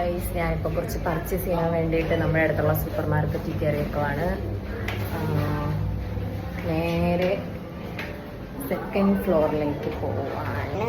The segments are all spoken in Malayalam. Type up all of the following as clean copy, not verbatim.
ഗൈസ്, ഞാനിപ്പോൾ കുറച്ച് പർച്ചേസ് ചെയ്യാൻ വേണ്ടിയിട്ട് നമ്മുടെ അടുത്തുള്ള സൂപ്പർ മാർക്കറ്റിൽ കയറിയേക്കുവാണ്. നേരെ സെക്കൻഡ് ഫ്ലോറിലേക്ക് പോവാണ്.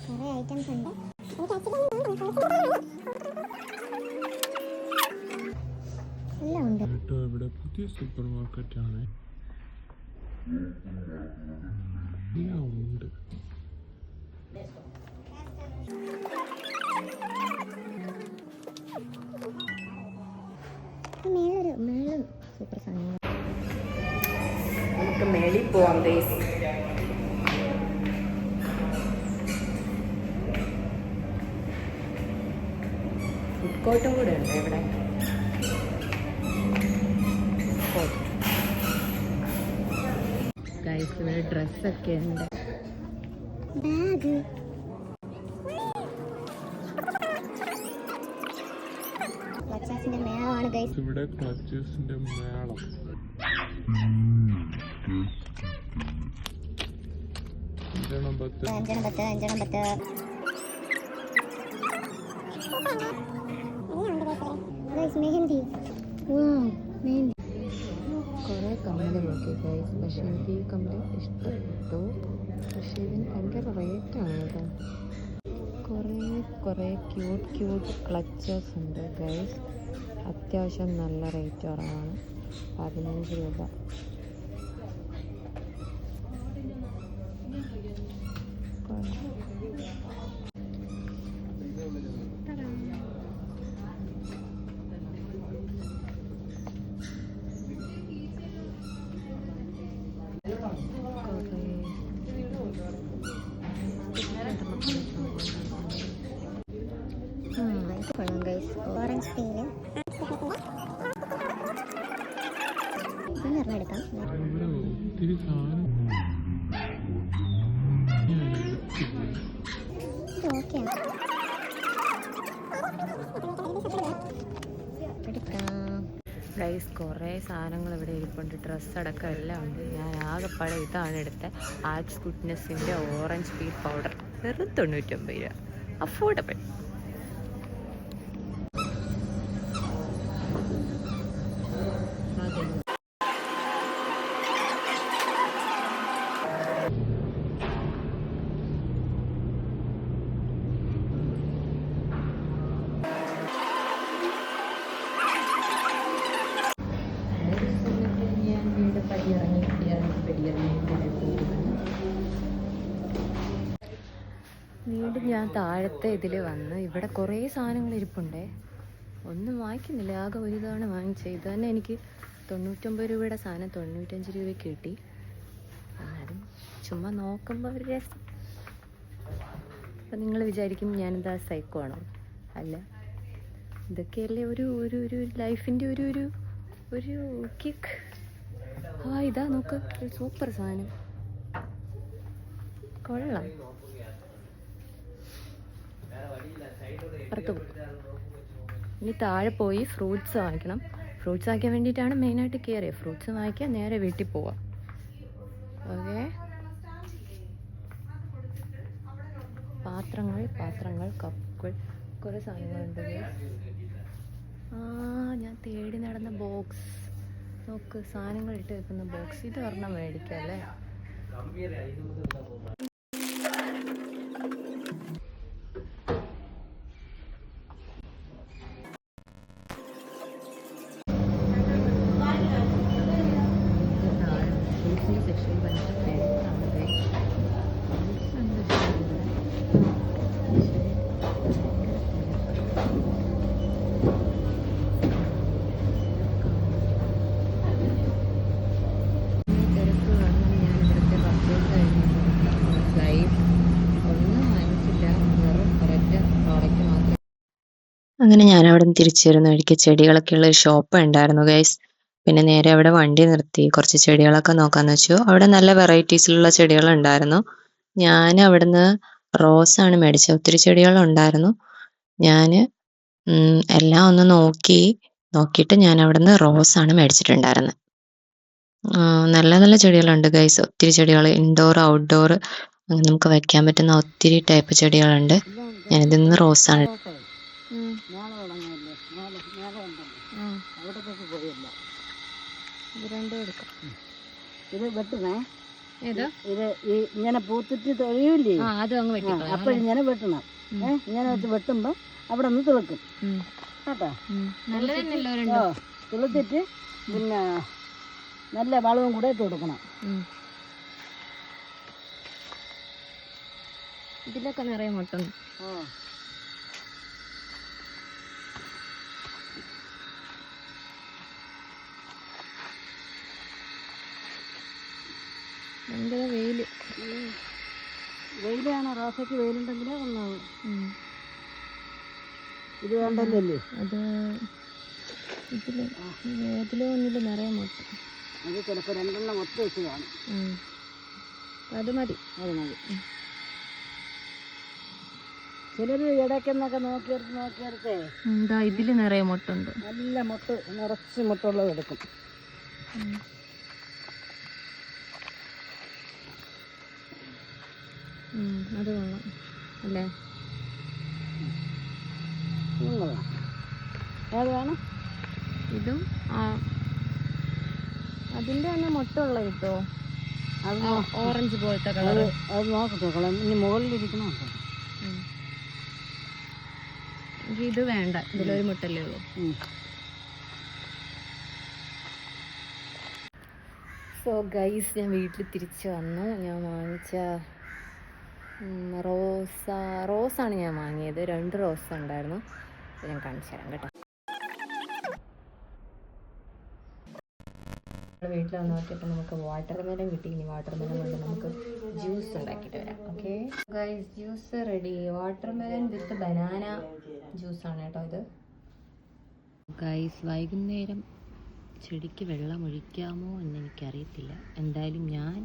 കുറേ ഐറ്റംസ് ഉണ്ട്. എല്ലാം ഉണ്ട്. ഇവിടെ പുതിയ സൂപ്പർ മാർക്കറ്റ് ആണ്. എല്ലാം ഉണ്ട്. മേളിൽ സൂപ്പർ സാധനങ്ങൾ. നമുക്ക് മേളിൽ പോവാം ഗൈസ്. ഫുഡ് കോർട്ടും കൂടെ ഉണ്ട് ഇവിടെ. ഗൈസ്, ഇവിടെ ഡ്രസ്സൊക്കെ ഉണ്ട്. ബാഗ്. ക്ലച്ചസിന്റെ മേളമാണ് ഗൈസ്. ഇവിടെ ക്ലച്ചസിന്റെ മേളം. അഞ്ചെണ്ണം പത്ത്. മെഹന്തി. കുറേ കമ്മല് നോക്കി ഗൈസ്, പക്ഷേ എനിക്ക് ഈ കമ്മല് ഇഷ്ടപ്പെട്ടു. പക്ഷേ ഇതിന് ഭയങ്കര റേറ്റാണ് കേട്ടോ. കുറേ ക്യൂട്ട് ക്ലച്ചസ് ഉണ്ട് ഗൈസ്. അത്യാവശ്യം നല്ല റേറ്റ് കുറവാണ്. 15 രൂപ. കൊള്ളാം ഗൈസ്. ഓറഞ്ച് പീല് എടുക്കാം. ഇവിടെ ഒത്തിരി സാധനം. ഗൈസ്, കുറേ സാധനങ്ങൾ ഇവിടെ ഇരിപ്പുണ്ട്. ഡ്രസ്സ് അടക്കം എല്ലാം ഉണ്ട്. ഞാൻ ആകെപ്പാടെ ഇതാണ് എടുത്തത്. ആക്സ് ഗുഡ്നെസ്സിൻ്റെ ഓറഞ്ച് പീൽ പൗഡർ. വെറും 99 രൂപ. അഫോർഡബിൾ. വീണ്ടും ഞാൻ താഴത്തെ ഇതിൽ വന്ന് ഇവിടെ കുറേ സാധനങ്ങൾ ഇരിപ്പുണ്ടേ. ഒന്നും വാങ്ങിക്കുന്നില്ല. ആകെ ഒരു തവണ വാങ്ങിച്ചത്. ഇത് തന്നെ എനിക്ക് 99 രൂപയുടെ സാധനം 95 രൂപയ്ക്ക് കിട്ടി. ആരും ചുമ്മാ നോക്കുമ്പോൾ ഒരു രസം. അപ്പം നിങ്ങൾ വിചാരിക്കും ഞാനെന്താ സൈക്കോ ആണോ? അല്ല, ഇതൊക്കെയല്ലേ ഒരു ഒരു ഒരു ലൈഫിൻ്റെ ഒരു ഒരു ഒരു കിക്ക്. ഇതാ നോക്ക്, സൂപ്പർ സാധനം. കൊള്ളാം. പുറത്ത് പോകും. ഇനി താഴെ പോയി ഫ്രൂട്ട്സ് വാങ്ങിക്കണം. ഫ്രൂട്ട്സ് വാങ്ങിക്കാൻ വേണ്ടിയിട്ടാണ് മെയിനായിട്ട് കയറിയത്. ഫ്രൂട്ട്സ് വാങ്ങിക്കാൻ നേരെ വീട്ടിൽ പോവാം. ഓക്കെ. പാത്രങ്ങൾ കപ്പുകൾ, കുറേ സാധനങ്ങളുണ്ട്. ഞാൻ തേടി നടന്ന ബോക്സ് നോക്ക്. സാധനങ്ങൾ ഇട്ട് വെക്കുന്ന ബോക്സ്. ഇത് ഒരെണ്ണം മേടിക്കാം അല്ലേ? അങ്ങനെ ഞാൻ അവിടെ നിന്ന് തിരിച്ചു വരുന്ന വഴിക്ക് ചെടികളൊക്കെ ഉള്ള ഒരു ഷോപ്പ് ഉണ്ടായിരുന്നു ഗൈസ്. പിന്നെ നേരെ അവിടെ വണ്ടി നിർത്തി കുറച്ച് ചെടികളൊക്കെ നോക്കാന്ന് വെച്ചു. അവിടെ നല്ല വെറൈറ്റീസിലുള്ള ചെടികൾ ഉണ്ടായിരുന്നു. ഞാൻ അവിടുന്ന് റോസാണ് മേടിച്ചത്. ഒത്തിരി ചെടികളുണ്ടായിരുന്നു. ഞാൻ എല്ലാം ഒന്ന് നോക്കിയിട്ട് ഞാൻ അവിടുന്ന് റോസാണ് മേടിച്ചിട്ടുണ്ടായിരുന്നത്. നല്ല നല്ല ചെടികളുണ്ട് ഗൈസ്. ഒത്തിരി ചെടികൾ ഇൻഡോർ ഔട്ട്ഡോർ അങ്ങനെ നമുക്ക് വയ്ക്കാൻ പറ്റുന്ന ഒത്തിരി ടൈപ്പ് ചെടികളുണ്ട്. ഞാനിതിന്ന് റോസാണ്. ഇത് വെട്ടണേ. ഇത് ഇങ്ങനെ പൂത്തിട്ട് തൊഴിയൂലേ, അപ്പോൾ ഇങ്ങനെ വെട്ടണം. ഇങ്ങനെ വെച്ച് വെട്ടുമ്പോ അവിടെ നിന്ന് തിളക്കും കേട്ടോ. തിളത്തിട്ട് പിന്നെ നല്ല വളവും കൂടെ ഇട്ട് കൊടുക്കണം. ഇതിലൊക്കെ നിറയെ മുട്ടുണ്ട്. ഭയങ്കര വെയിലാണ്. റോസയ്ക്ക് വെയിലുണ്ടെങ്കിലേ കൊള്ളാവും. ഇത് വേണ്ടല്ലേ, അത് ഇതിലോ ഒന്നില് നിറയെ മുട്ട. അത് ചിലപ്പോൾ രണ്ടെണ്ണം ഒത്ത വെച്ച് കാണും. അത് മതി. ചിലര് ഇടയ്ക്കെന്നൊക്കെ നോക്കിയെടുത്തേ എന്താ ഇതില് നിറയെ മുട്ടുണ്ട്. നല്ല മുട്ട നിറച്ച് മുട്ടുള്ളത് എടുക്കും. അത് വേണം അല്ലേ? ഏത് വേണം? ഇതും അതിന്റെ തന്നെ മുട്ടുള്ള കിട്ടോ? അത് ഓറഞ്ച് പോലത്തെ കളർ. അത് നോക്കട്ടെ, ഇനി മുകളിലിരിക്കണം. ഇത് വേണ്ട, ഇതിലൊരു മുട്ടല്ലേ ഉള്ളൂ. സോ ഗൈസ്, ഞാൻ വീട്ടിൽ തിരിച്ചു വന്നു. ഞാൻ വാങ്ങിച്ച റോസാണ് ഞാൻ വാങ്ങിയത്. 2 റോസ് ഉണ്ടായിരുന്നു. ഞാൻ കാണിച്ചു തരാം കേട്ടോ. വീട്ടിൽ വന്ന് നോക്കിയപ്പോൾ നമുക്ക് വാട്ടർ മെലൺ കിട്ടി. ഇനി വാട്ടർ മെലൺ കൊണ്ട് നമുക്ക് ജ്യൂസ് ഉണ്ടാക്കിയിട്ട് വരാം. Okay guys, juice ready. Water melon വിത്ത് ബനാന ജ്യൂസാണ് കേട്ടോ ഇത്. ഗൈസ്, വൈകുന്നേരം ചെടിക്ക് വെള്ളം ഒഴിക്കാമോ എന്ന് എനിക്കറിയത്തില്ല. എന്തായാലും ഞാൻ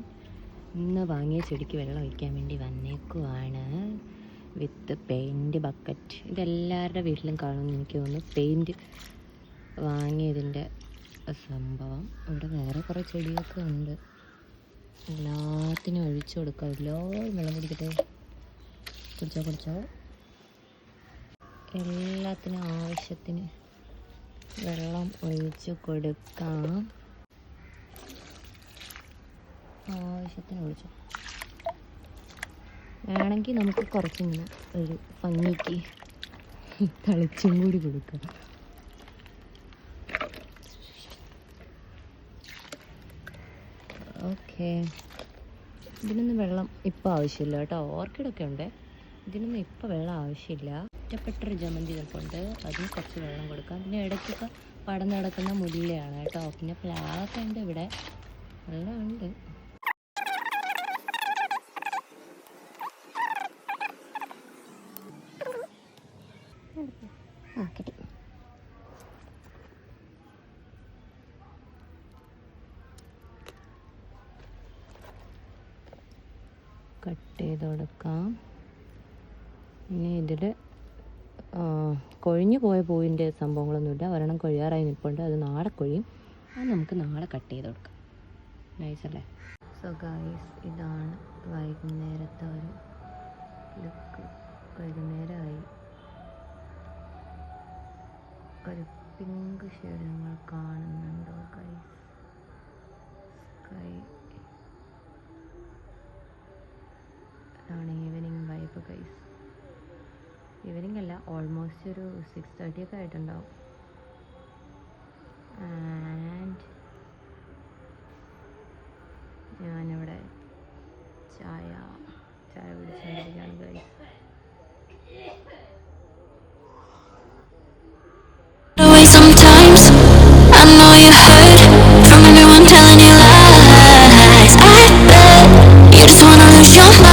ഇന്ന് വാങ്ങിയ ചെടിക്ക് വെള്ളം ഒഴിക്കാൻ വേണ്ടി വന്നേക്കുവാണ് വിത്ത് പെയിൻറ്റ് ബക്കറ്റ്. ഇതെല്ലാവരുടെ വീട്ടിലും കാണുമെന്ന് എനിക്ക് തോന്നുന്നു, പെയിൻറ്റ് വാങ്ങിയതിൻ്റെ സംഭവം. ഇവിടെ വേറെ കുറേ ചെടിയൊക്കെ ഉണ്ട്. എല്ലാത്തിനും ഒഴിച്ചു കൊടുക്കാം. എല്ലാവരും വെള്ളം കുടിക്കട്ടെ. കുടിച്ചോ. എല്ലാത്തിനും ആവശ്യത്തിന് വെള്ളം ഒഴിച്ചു കൊടുക്കാം. ആവശ്യത്തിന് ഒഴിച്ചു. വേണമെങ്കിൽ നമുക്ക് കുറച്ചിങ്ങനെ ഒരു ഭംഗിക്ക് തളിച്ചും കൂടി കൊടുക്കാം. ഓക്കെ, ഇതിനൊന്നും വെള്ളം ഇപ്പം ആവശ്യമില്ല കേട്ടോ. ഓർക്കിഡൊക്കെ ഉണ്ട്, ഇതിനൊന്നും ഇപ്പം വെള്ളം ആവശ്യമില്ല. ഒറ്റപ്പെട്ടൊരു ജമന്തി നിൽപ്പുണ്ട്, അതിന് കുറച്ച് വെള്ളം കൊടുക്കാം. പിന്നെ ഇടയ്ക്കൊക്കെ പടന്ന് കിടക്കുന്ന മുല്ലയാണ് കേട്ടോ. പിന്നെ പ്ലാവൊക്കെ ഉണ്ട് ഇവിടെ, എല്ലാം ഉണ്ട്. കിട്ടി. കട്ട് ചെയ്ത് കൊടുക്കാം. ഇനി ഇതിൽ കൊഴിഞ്ഞു പോയ പൂവിൻ്റെ സംഭവങ്ങളൊന്നുമില്ല. ഒരെണ്ണം കൊഴിയാറായി നിൽപ്പുണ്ട്, അത് നാളെ കൊഴിയും. അത് നമുക്ക് നാളെ കട്ട് ചെയ്ത് കൊടുക്കാം. നൈസല്ലേ? സോ ഗൈസ്, ഇതാണ് വൈകുന്നേരത്തെ ഒരു ലുക്ക്. വൈകുന്നേരമായി. ഒരു പിങ്ക് ഷെയ്ഡ് നിങ്ങൾ കാണുന്നുണ്ടോ ഗൈസ്? സ്കൈ ആണ് ഈവനിങ് വൈബ് ഗൈസ്. ഈവനിങ് അല്ല, ഓൾമോസ്റ്റ് ഒരു 6:30 ഒക്കെ ആയിട്ടുണ്ടാവും. ആൻഡ് ഞാനിവിടെ ചായ കുടിച്ചുകൊണ്ടിരിക്കുകയാണ് guys. Sometimes I know you heard from everyone telling you lies. I bet you just wanna lose your mind.